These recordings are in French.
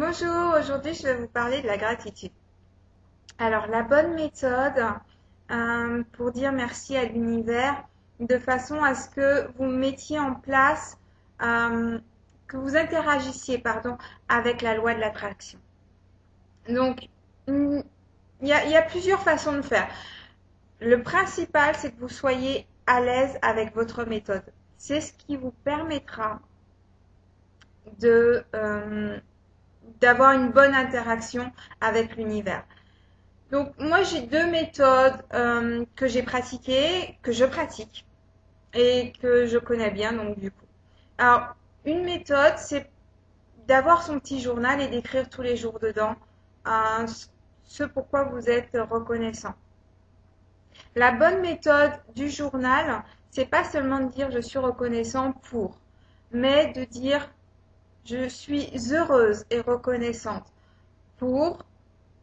Bonjour, aujourd'hui je vais vous parler de la gratitude. Alors la bonne méthode pour dire merci à l'univers de façon à ce que vous mettiez en place, que vous interagissiez avec la loi de l'attraction. Donc il y a plusieurs façons de faire. Le principal c'est que vous soyez à l'aise avec votre méthode. C'est ce qui vous permettra de d'avoir une bonne interaction avec l'univers. Donc moi j'ai deux méthodes que j'ai pratiquées, que je pratique et que je connais bien donc du coup. Alors une méthode c'est d'avoir son petit journal et d'écrire tous les jours dedans euh, ce pourquoi vous êtes reconnaissant. La bonne méthode du journal, c'est pas seulement de dire je suis reconnaissant pour, mais de dire je suis heureuse et reconnaissante pour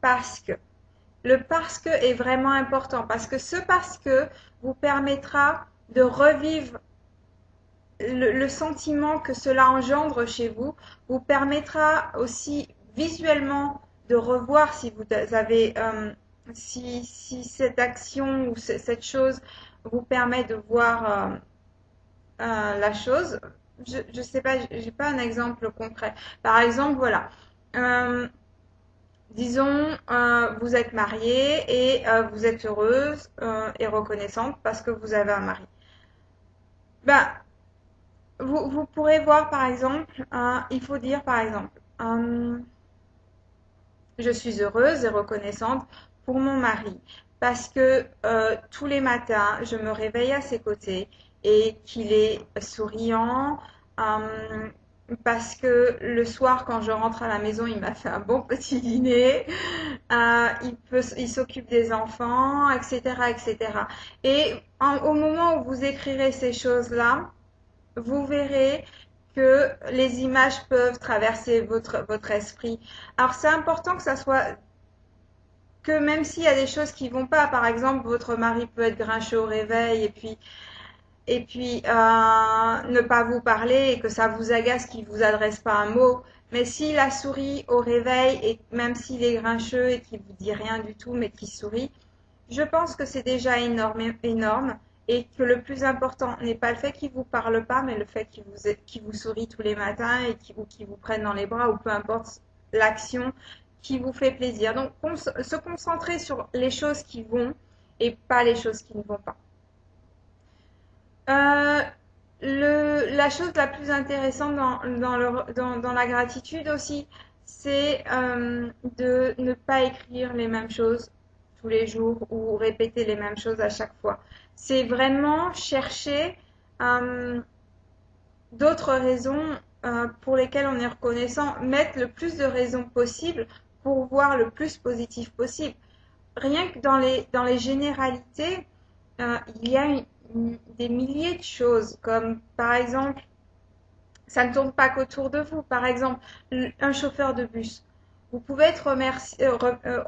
parce que. Le parce que est vraiment important parce que ce parce que vous permettra de revivre le sentiment que cela engendre chez vous, vous permettra aussi visuellement de revoir si vous avez si cette action ou cette chose vous permet de voir la chose. Je sais pas, j'ai pas un exemple concret. Par exemple, voilà. Euh, Disons, vous êtes mariée et vous êtes heureuse et reconnaissante parce que vous avez un mari. Ben, vous pourrez voir par exemple, il faut dire par exemple, je suis heureuse et reconnaissante pour mon mari parce que tous les matins, je me réveille à ses côtés et qu'il est souriant, parce que le soir, quand je rentre à la maison, il m'a fait un bon petit dîner, il s'occupe des enfants, etc., etc. Et au moment où vous écrirez ces choses-là, vous verrez que les images peuvent traverser votre esprit. Alors c'est important que ça soit que même s'il y a des choses qui vont pas, par exemple votre mari peut être grincheux au réveil et puis ne pas vous parler et que ça vous agace qu'il vous adresse pas un mot. Mais s'il a souri au réveil et même s'il est grincheux et qu'il vous dit rien du tout mais qu'il sourit, je pense que c'est déjà énorme, énorme et que le plus important n'est pas le fait qu'il vous parle pas, mais le fait qu'il vous sourit tous les matins et qu'il vous prenne dans les bras ou peu importe l'action qui vous fait plaisir. Donc, se concentrer sur les choses qui vont et pas les choses qui ne vont pas. Euh, la chose la plus intéressante dans la gratitude aussi, c'est de ne pas écrire les mêmes choses tous les jours ou répéter les mêmes choses à chaque fois. C'est vraiment chercher euh, d'autres raisons pour lesquelles on est reconnaissant, mettre le plus de raisons possible pour voir le plus positif possible. Rien que dans les généralités, il y a des milliers de choses, comme par exemple, ça ne tourne pas qu'autour de vous. Par exemple, un chauffeur de bus. Vous pouvez être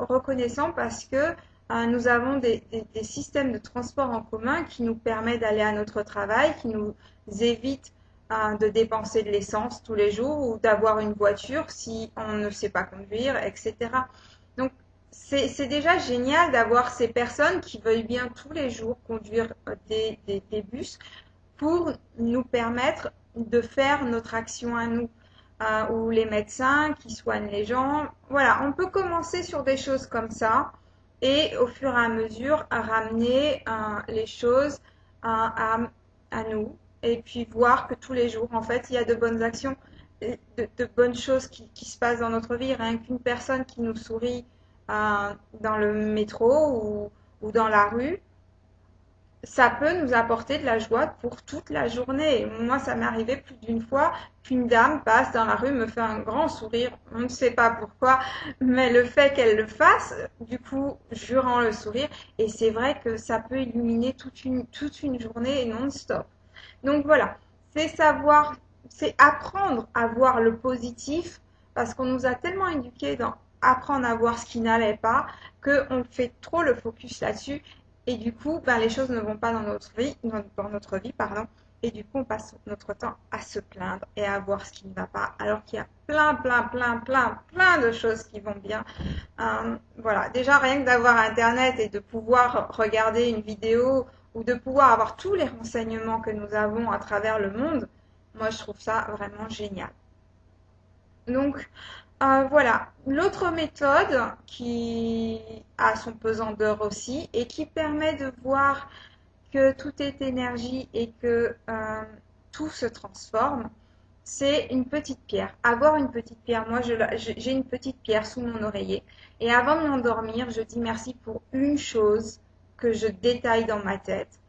reconnaissant parce que nous avons des systèmes de transport en commun qui nous permettent d'aller à notre travail, qui nous évitent de dépenser de l'essence tous les jours ou d'avoir une voiture si on ne sait pas conduire, etc. Donc, c'est déjà génial d'avoir ces personnes qui veuillent bien tous les jours conduire des bus pour nous permettre de faire notre action à nous, ou les médecins qui soignent les gens. Voilà, on peut commencer sur des choses comme ça et au fur et à mesure à ramener les choses à nous et puis voir que tous les jours, en fait, il y a de bonnes actions, de bonnes choses qui se passent dans notre vie. Rien qu'une personne qui nous sourit dans le métro ou dans la rue, ça peut nous apporter de la joie pour toute la journée. Moi, ça m'est arrivé plus d'une fois qu'une dame passe dans la rue, me fait un grand sourire. On ne sait pas pourquoi, mais le fait qu'elle le fasse, du coup, je rends le sourire. Et c'est vrai que ça peut illuminer toute une journée non-stop. Donc voilà, c'est savoir, c'est apprendre à voir le positif, parce qu'on nous a tellement éduqués dans apprendre à voir ce qui n'allait pas, qu'on fait trop le focus là-dessus et du coup, ben, les choses ne vont pas dans notre vie, pardon. Et du coup, on passe notre temps à se plaindre et à voir ce qui ne va pas, alors qu'il y a plein de choses qui vont bien. Voilà, déjà rien que d'avoir Internet et de pouvoir regarder une vidéo ou de pouvoir avoir tous les renseignements que nous avons à travers le monde, moi je trouve ça vraiment génial. Donc voilà, l'autre méthode qui a son pesant d'heures aussi et qui permet de voir que tout est énergie et que tout se transforme, c'est une petite pierre. Avoir une petite pierre, moi j'ai une petite pierre sous mon oreiller et avant de m'endormir, je dis merci pour une chose que je détaille dans ma tête.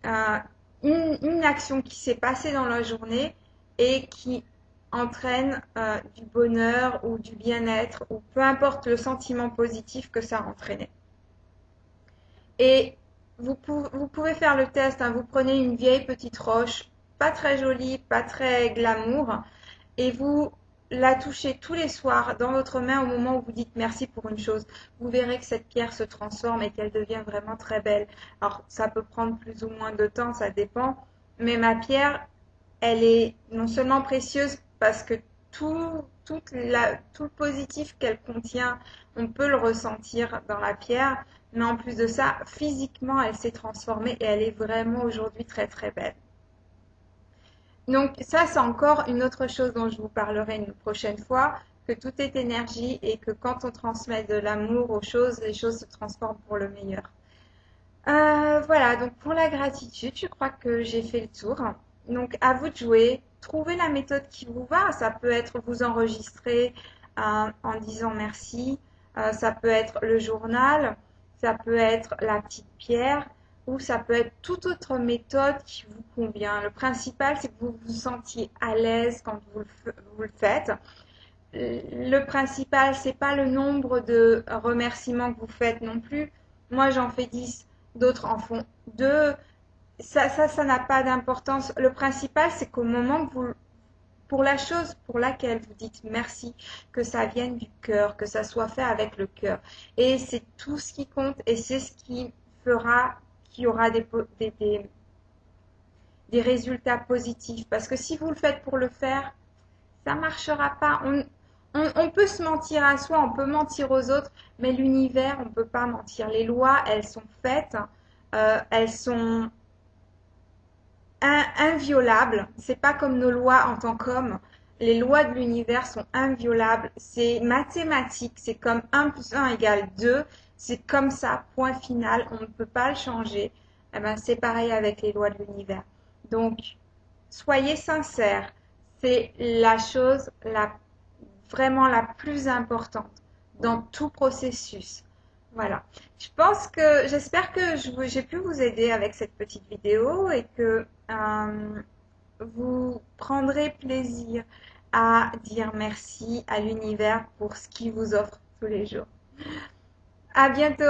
Euh, une action qui s'est passée dans la journée et qui entraîne du bonheur ou du bien-être ou peu importe le sentiment positif que ça a entraîné. Et vous pouvez faire le test, hein. Vous prenez une vieille petite roche, pas très jolie, pas très glamour, et vous la touchez tous les soirs dans votre main au moment où vous dites merci pour une chose. Vous verrez que cette pierre se transforme et qu'elle devient vraiment très belle. Alors, ça peut prendre plus ou moins de temps, ça dépend, mais ma pierre, elle est non seulement précieuse parce que tout le positif qu'elle contient, on peut le ressentir dans la pierre, mais en plus de ça, physiquement, elle s'est transformée et elle est vraiment aujourd'hui très très belle. Donc ça, c'est encore une autre chose dont je vous parlerai une prochaine fois, que tout est énergie et que quand on transmet de l'amour aux choses, les choses se transforment pour le meilleur. Voilà, donc pour la gratitude, je crois que j'ai fait le tour. Donc à vous de jouer, trouvez la méthode qui vous va. Ça peut être vous enregistrer en disant merci, ça peut être le journal, ça peut être la petite pierre ou ça peut être toute autre méthode qui vous convient. Le principal, c'est que vous vous sentiez à l'aise quand vous le faites. Le principal, c'est pas le nombre de remerciements que vous faites non plus. Moi, j'en fais 10, d'autres en font 2. Ça n'a pas d'importance. Le principal, c'est qu'au moment que vous, pour la chose pour laquelle vous dites merci, que ça vienne du cœur, que ça soit fait avec le cœur. Et c'est tout ce qui compte et c'est ce qui fera qu'il y aura des résultats positifs. Parce que si vous le faites pour le faire, ça ne marchera pas. On peut se mentir à soi, on peut mentir aux autres, mais l'univers, on ne peut pas mentir. Les lois, elles sont faites, elles sont inviolables. C'est pas comme nos lois en tant qu'hommes. Les lois de l'univers sont inviolables. C'est mathématique. C'est comme 1 plus 1 égale 2. C'est comme ça, point final. On ne peut pas le changer. Eh ben, c'est pareil avec les lois de l'univers. Donc, soyez sincères. C'est la chose vraiment la plus importante dans tout processus. Voilà. J'espère que j'ai pu vous aider avec cette petite vidéo et que vous prendrez plaisir à dire merci à l'univers pour ce qu'il vous offre tous les jours. À bientôt!